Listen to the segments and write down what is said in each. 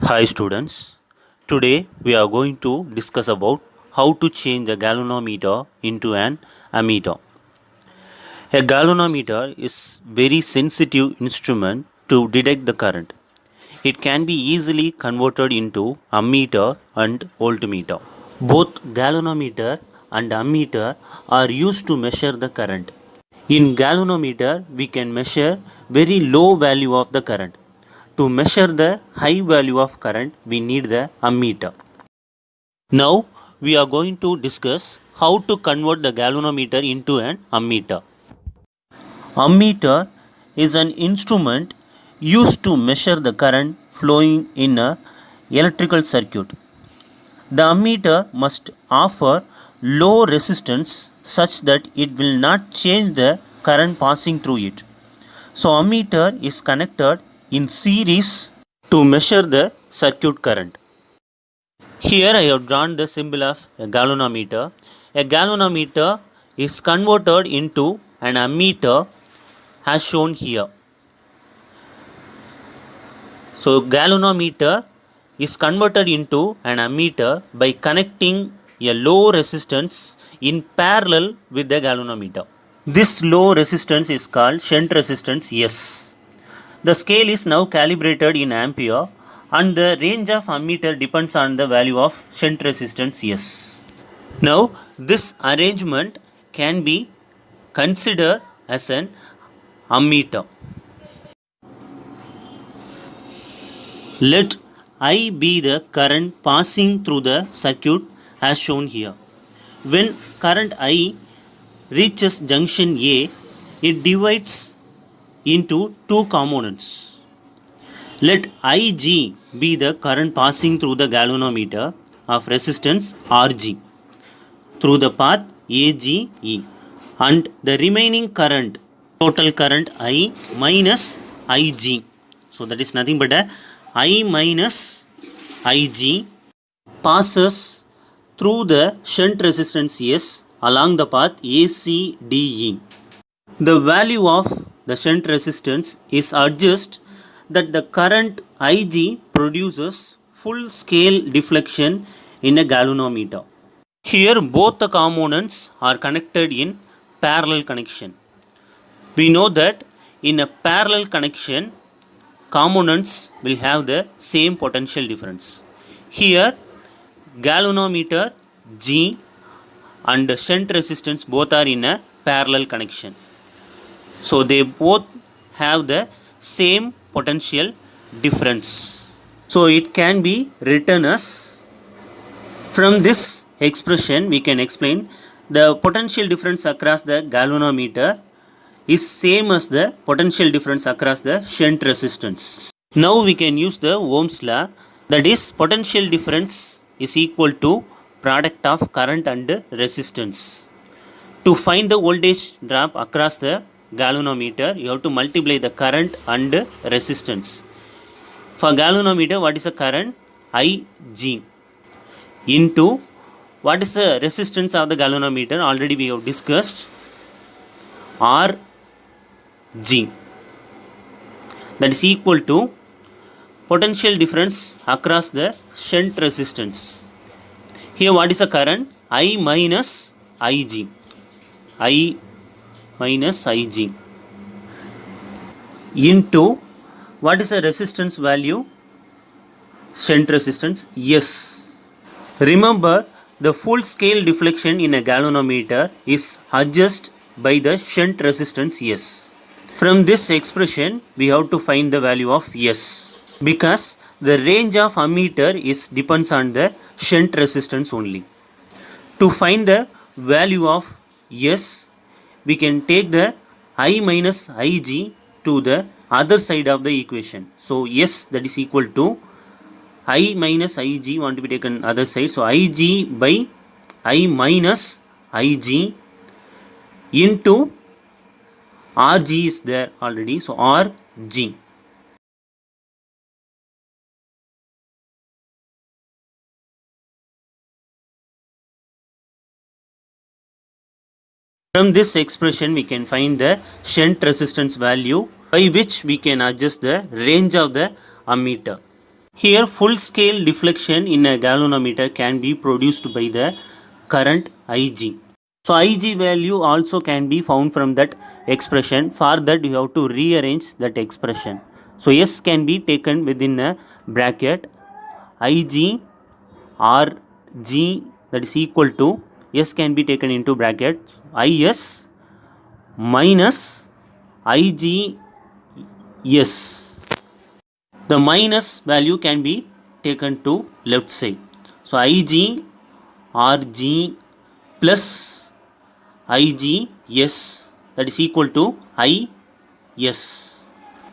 Hi students, today we are going to discuss about how to change a galvanometer into an ammeter. A galvanometer is very sensitive instrument to detect the current. It can be easily converted into ammeter and voltmeter. Both galvanometer and ammeter are used to measure the current. In galvanometer, we can measure very low value of the current. To measure the high value of current, we need the ammeter. Now, we are going to discuss how to convert the galvanometer into an ammeter. Ammeter is an instrument used to measure the current flowing in a electrical circuit. The ammeter must offer low resistance such that it will not change the current passing through it. So ammeter is connected in series to measure the circuit current. Here I have drawn the symbol of a galvanometer. A galvanometer is converted into an ammeter as shown here. So galvanometer is converted into an ammeter by connecting a low resistance in parallel with the galvanometer. This low resistance is called shunt resistance S. The scale is now calibrated in ampere and the range of ammeter depends on the value of shunt resistance S. Now this arrangement can be considered as an ammeter. Let I be the current passing through the circuit as shown here. When current I reaches junction A, it divides into two components. Let Ig be the current passing through the galvanometer of resistance Rg through the path AGE, and the remaining current, total current I minus Ig. So that is nothing but a I minus Ig passes through the shunt resistance S along the path ACDE. The value of the shunt resistance is adjusted that the current Ig produces full scale deflection in a galvanometer. Here both the components are connected in parallel connection. We know that in a parallel connection, components will have the same potential difference. Here galvanometer G and shunt resistance both are in a parallel connection. So they both have the same potential difference. So it can be written as, from this expression we can explain the potential difference across the galvanometer is same as the potential difference across the shunt resistance. Now we can use the Ohm's law, that is potential difference is equal to product of current and resistance. To find the voltage drop across the galvanometer, you have to multiply the current and resistance. For galvanometer, what is the current? Ig into what is the resistance of the galvanometer? Already we have discussed, Rg, that is equal to potential difference across the shunt resistance. Here what is the current? I minus Ig. I minus Ig into what is the resistance value? Shunt resistance S. Remember, the full scale deflection in a galvanometer is adjusted by the shunt resistance S. From this expression, we have to find the value of S, because the range of ammeter is depends on the shunt resistance only. To find the value of S, we can take the I minus Ig to the other side of the equation. So S, that is equal to I minus Ig want to be taken other side. So Ig by I minus Ig into Rg is there already. So Rg. From this expression we can find the shunt resistance value by which we can adjust the range of the ammeter. Here full scale deflection in a galvanometer can be produced by the current Ig. So Ig value also can be found from that expression. For that you have to rearrange that expression. So S can be taken within a bracket. Ig Rg, that is equal to, S can be taken into bracket, Is minus Ig S. The minus value can be taken to left side. So Ig Rg plus Ig S, that is equal to I S.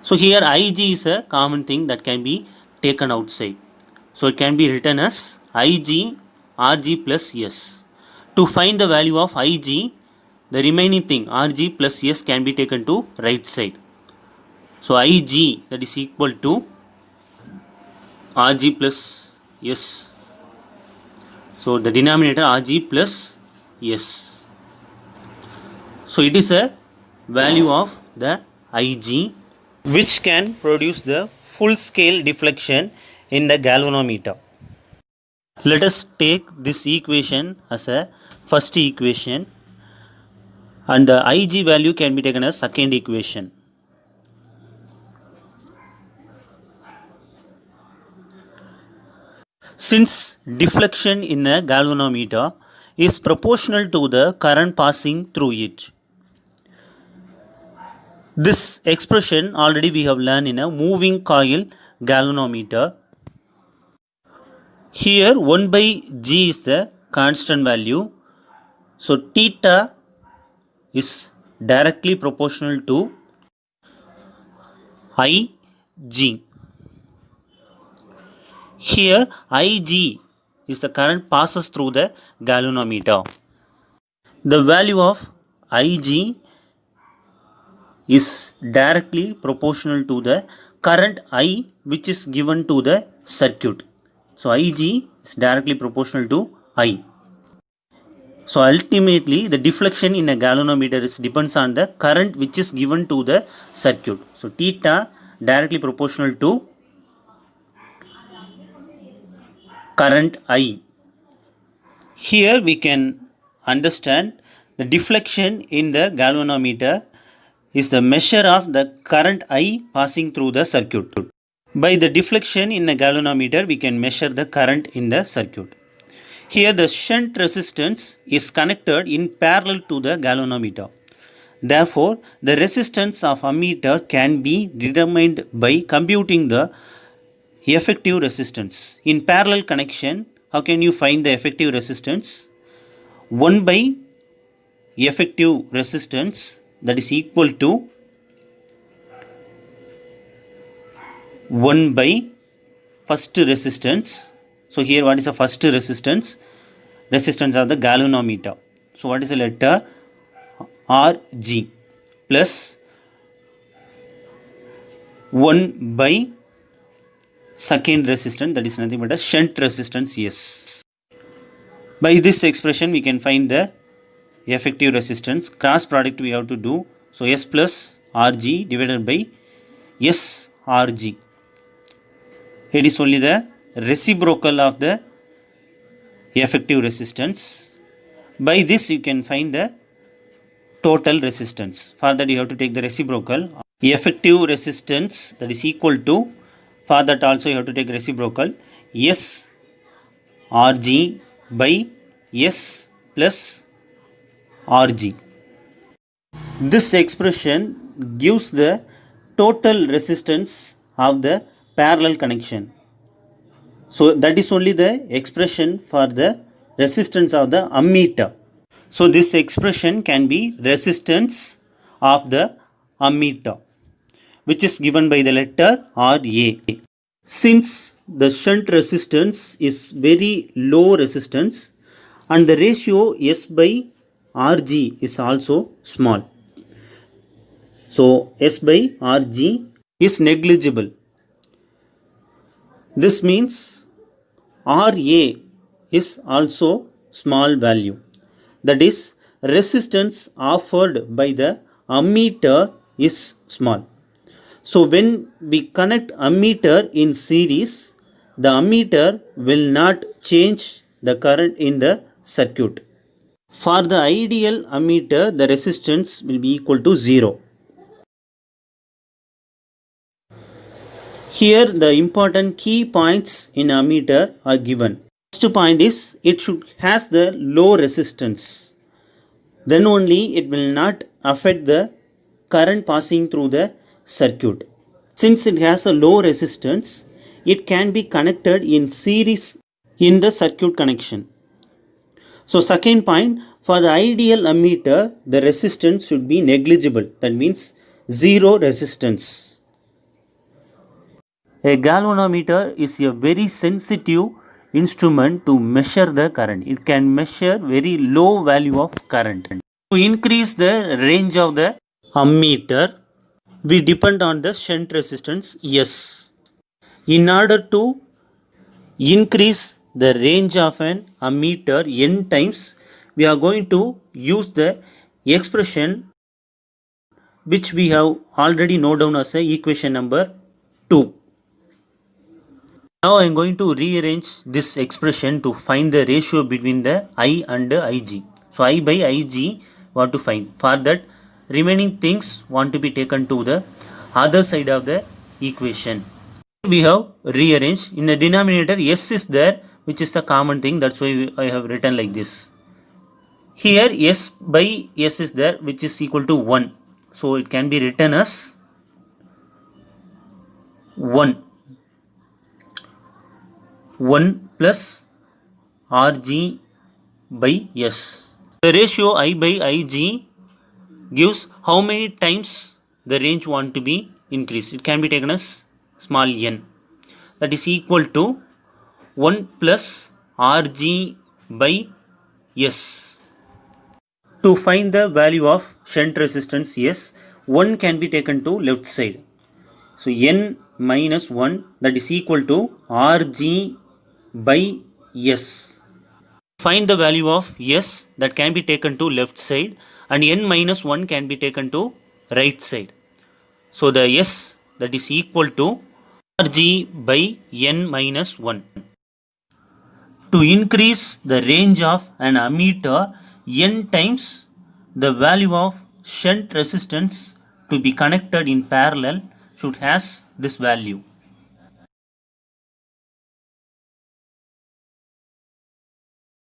So here Ig is a common thing that can be taken outside. So it can be written as Ig Rg plus S. To find the value of Ig, the remaining thing Rg plus S can be taken to right side. So Ig, that is equal to Rg plus S. So the denominator Rg plus S. So it is a value of the Ig which can produce the full scale deflection in the galvanometer. Let us take this equation as a first equation and the Ig value can be taken as second equation. Since deflection in a galvanometer is proportional to the current passing through it, this expression already we have learned in a moving coil galvanometer. Here 1 by G is the constant value. So theta is directly proportional to Ig. Here Ig is the current passes through the galvanometer. The value of Ig is directly proportional to the current I which is given to the circuit. So Ig is directly proportional to I. So ultimately the deflection in a galvanometer depends on the current which is given to the circuit. So theta directly proportional to current I. Here we can understand the deflection in the galvanometer is the measure of the current I passing through the circuit. By the deflection in a galvanometer, we can measure the current in the circuit. Here the shunt resistance is connected in parallel to the galvanometer. Therefore, the resistance of ammeter can be determined by computing the effective resistance. In parallel connection, how can you find the effective resistance? 1 by effective resistance, that is equal to 1 by first resistance. So here what is the first resistance? Resistance of the galvanometer. So what is the letter? Rg plus 1 by second resistance, that is nothing but a shunt resistance S. By this expression we can find the effective resistance. Cross product we have to do. So S plus Rg divided by S Rg. It is only the reciprocal of the effective resistance. By this you can find the total resistance. For that you have to take the reciprocal. Effective resistance, that is equal to, for that also you have to take reciprocal, S Rg by S plus Rg. This expression gives the total resistance of the parallel connection. So that is only the expression for the resistance of the ammeter. So this expression can be resistance of the ammeter, which is given by the letter Ra. Since the shunt resistance is very low resistance and the ratio S by Rg is also small. So S by Rg is negligible. This means Ra is also small value. That is, resistance offered by the ammeter is small. So when we connect ammeter in series, the ammeter will not change the current in the circuit. For the ideal ammeter, the resistance will be equal to 0. Here the important key points in ammeter are given. First point is it should has the low resistance. Then only it will not affect the current passing through the circuit. Since it has a low resistance, it can be connected in series in the circuit connection. So second point, for the ideal ammeter, the resistance should be negligible. That means zero resistance. A galvanometer is a very sensitive instrument to measure the current. It can measure very low value of current. To increase the range of the ammeter, we depend on the shunt resistance S. In order to increase the range of an ammeter n times, we are going to use the expression which we have already noted down as a equation number 2. Now I am going to rearrange this expression to find the ratio between the I and the Ig. So I by Ig want to find. For that, remaining things want to be taken to the other side of the equation. We have rearranged. In the denominator, S is there, which is the common thing. That's why I have written like this. Here S by S is there, which is equal to 1. So it can be written as 1 plus Rg by S. The ratio I by Ig gives how many times the range want to be increased. It can be taken as small n. That is equal to 1 plus Rg by S. To find the value of shunt resistance S, 1 can be taken to left side. So n minus 1, that is equal to Rg by S. Find the value of S, that can be taken to left side, and n minus 1 can be taken to right side. So the S, that is equal to Rg by n minus 1. To increase the range of an ammeter n times, the value of shunt resistance to be connected in parallel should has this value.